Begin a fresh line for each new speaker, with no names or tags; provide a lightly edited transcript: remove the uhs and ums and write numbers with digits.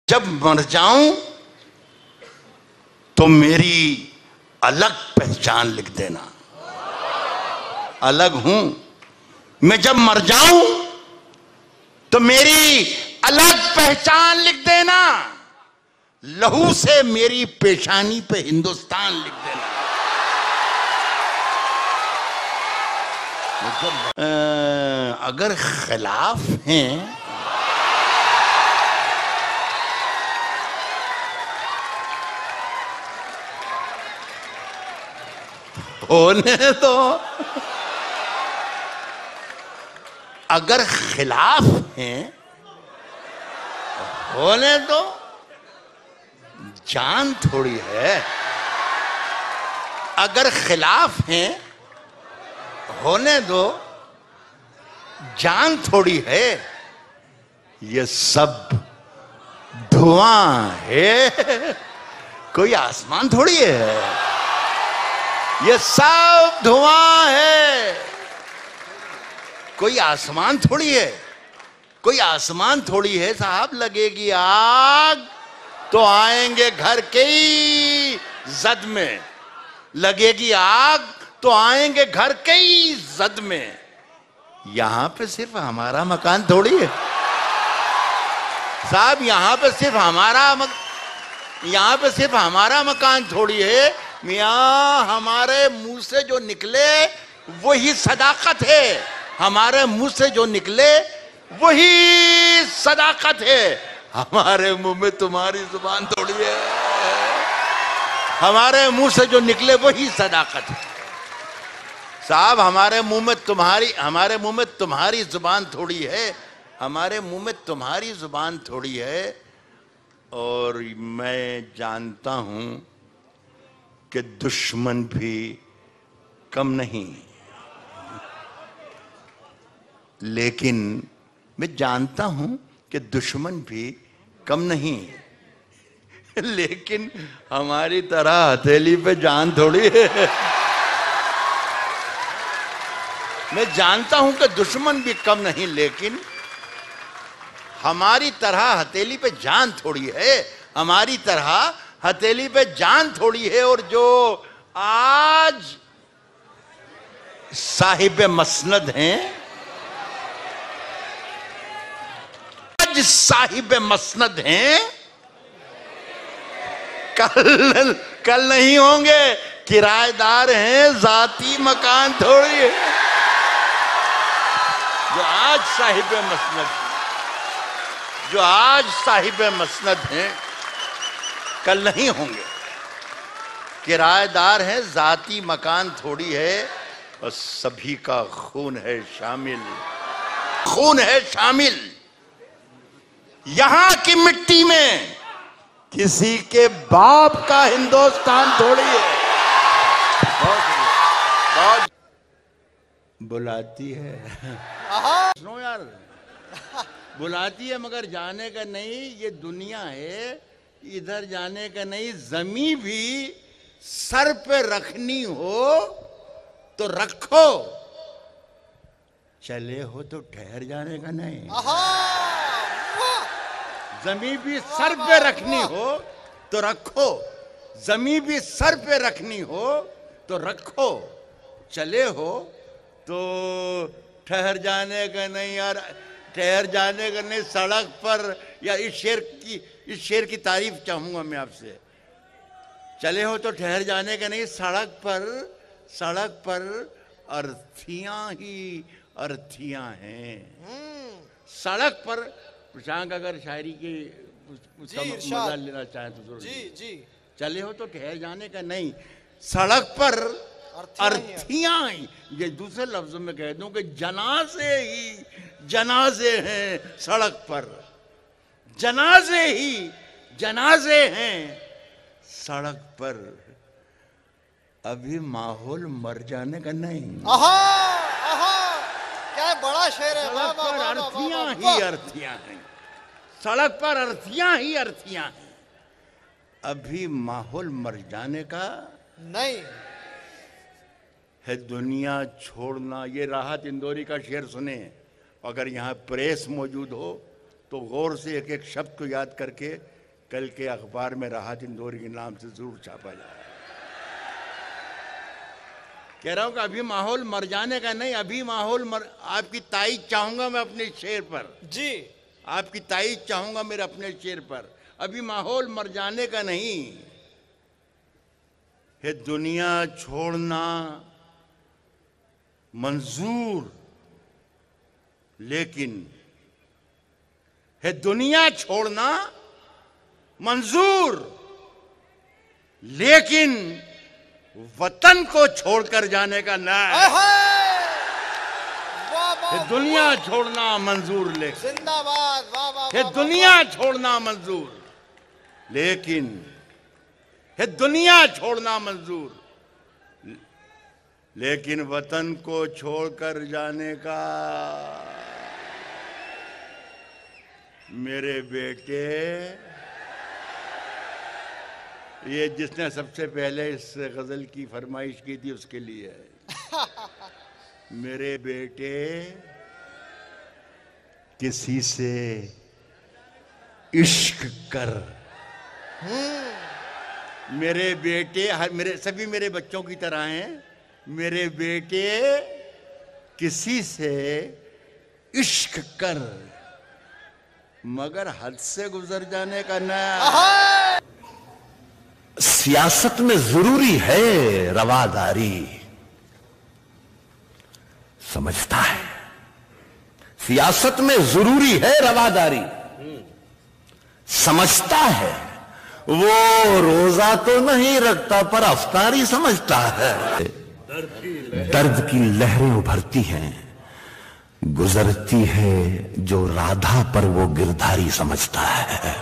जब मर जाऊं तो मेरी अलग पहचान लिख देना। अलग हूं मैं, जब मर जाऊं तो मेरी अलग पहचान लिख देना। लहू से मेरी पेशानी पे हिंदुस्तान लिख देना। अगर खिलाफ हैं होने तो, अगर खिलाफ हैं होने तो, जान थोड़ी है। अगर खिलाफ हैं होने दो, जान थोड़ी है। ये सब धुआं है, कोई आसमान थोड़ी है। ये सब धुआं है, कोई आसमान थोड़ी है। कोई आसमान थोड़ी है साहब। लगेगी आग तो आएंगे घर के ही जद में। लगेगी आग तो आएंगे घर के ही जद में। यहां पे सिर्फ हमारा मकान थोड़ी है साहब। यहां पे सिर्फ हमारा मकान थोड़ी है मियां। हमारे मुंह से जो निकले वही सदाकत है। हमारे मुंह से जो निकले वही सदाकत है। हमारे मुंह में तुम्हारी जुबान थोड़ी है। हमारे मुंह से जो निकले वही सदाकत है साहब। हमारे मुंह में तुम्हारी जुबान थोड़ी है। हमारे मुंह में तुम्हारी जुबान थोड़ी है। और मैं जानता हूं कि दुश्मन भी कम नहीं, लेकिन मैं जानता हूं कि दुश्मन भी कम नहीं, लेकिन हमारी तरह हथेली पे जान थोड़ी है। मैं जानता हूं कि दुश्मन भी कम नहीं, लेकिन हमारी तरह हथेली पे जान थोड़ी है। हमारी तरह हथेली पे जान थोड़ी है। और जो आज साहिब मसनद हैं, आज साहिब मसनद हैं, कल नहीं होंगे। किराएदार हैं, जाती मकान थोड़ी है। जो आज साहिब मसनद हैं, कल नहीं होंगे। किराएदार हैं, जाती मकान थोड़ी है। और सभी का खून है शामिल, खून है शामिल। यहां की मिट्टी में किसी के बाप का हिंदुस्तान थोड़ी है। बहुत बुलाती है सुनो यार, बुलाती है मगर जाने का नहीं। ये दुनिया है, इधर जाने का नहीं। जमी भी सर पे रखनी हो तो रखो, चले हो तो ठहर जाने का नहीं। जमी भी सर पे रखनी हो तो रखो, जमी भी सर पे रखनी हो तो रखो, चले हो तो ठहर जाने का नहीं यार। ठहर जाने का नहीं। सड़क पर, या इस शेर की तारीफ चाहूंगा मैं आपसे। चले हो तो ठहर जाने का नहीं। सड़क पर अर्थियां ही अर्थियां हैं। सड़क पर प्रशांत अगर शायरी की मजा लेना चाहे तो जरूर जी। चले हो तो ठहर जाने का नहीं। सड़क पर अर्थियां ही, ये दूसरे लफ्जों में कह दूं कि जनाजे हैं सड़क पर। जनाजे हैं सड़क पर। अभी माहौल मर जाने का नहीं।
क्या बड़ा शेर है।
सड़क पर अर्थियां ही अर्थियां हैं। सड़क पर अर्थियां ही अर्थियां हैं। अभी माहौल मर जाने का
नहीं
है। दुनिया छोड़ना, ये राहत इंदौरी का शेर सुने। अगर यहाँ प्रेस मौजूद हो तो गौर से एक एक शब्द को याद करके कल के अखबार में राहत इंदौरी के नाम से जरूर छापा जाए। कह रहा हूं कि अभी माहौल मर जाने का नहीं, अभी माहौल आपकी ताईद चाहूंगा मैं अपने शेर पर
जी,
आपकी ताईद चाहूंगा मेरे अपने शेर पर। अभी माहौल मर जाने का नहीं है, दुनिया छोड़ना मंजूर, लेकिन है दुनिया छोड़ना मंजूर, लेकिन वतन को छोड़कर जाने का ना। है दुनिया छोड़ना मंजूर, लेकिन
जिंदाबाद, वाह वाह,
है दुनिया छोड़ना मंजूर, लेकिन है दुनिया छोड़ना मंजूर, लेकिन वतन को छोड़कर जाने का मेरे बेटे। ये जिसने सबसे पहले इस गजल की फरमाइश की थी उसके लिए है। मेरे बेटे किसी से इश्क कर। मेरे बेटे, सभी मेरे बच्चों की तरह हैं। मेरे बेटे किसी से इश्क कर, मगर हद से गुजर जाने का ना।
सियासत में जरूरी है रवादारी, समझता है। सियासत में जरूरी है रवादारी, समझता है। वो रोजा तो नहीं रखता पर अफ्तारी समझता है। दर्द की लहरें उभरती हैं, गुजरती है जो राधा पर वो गिरधारी समझता है।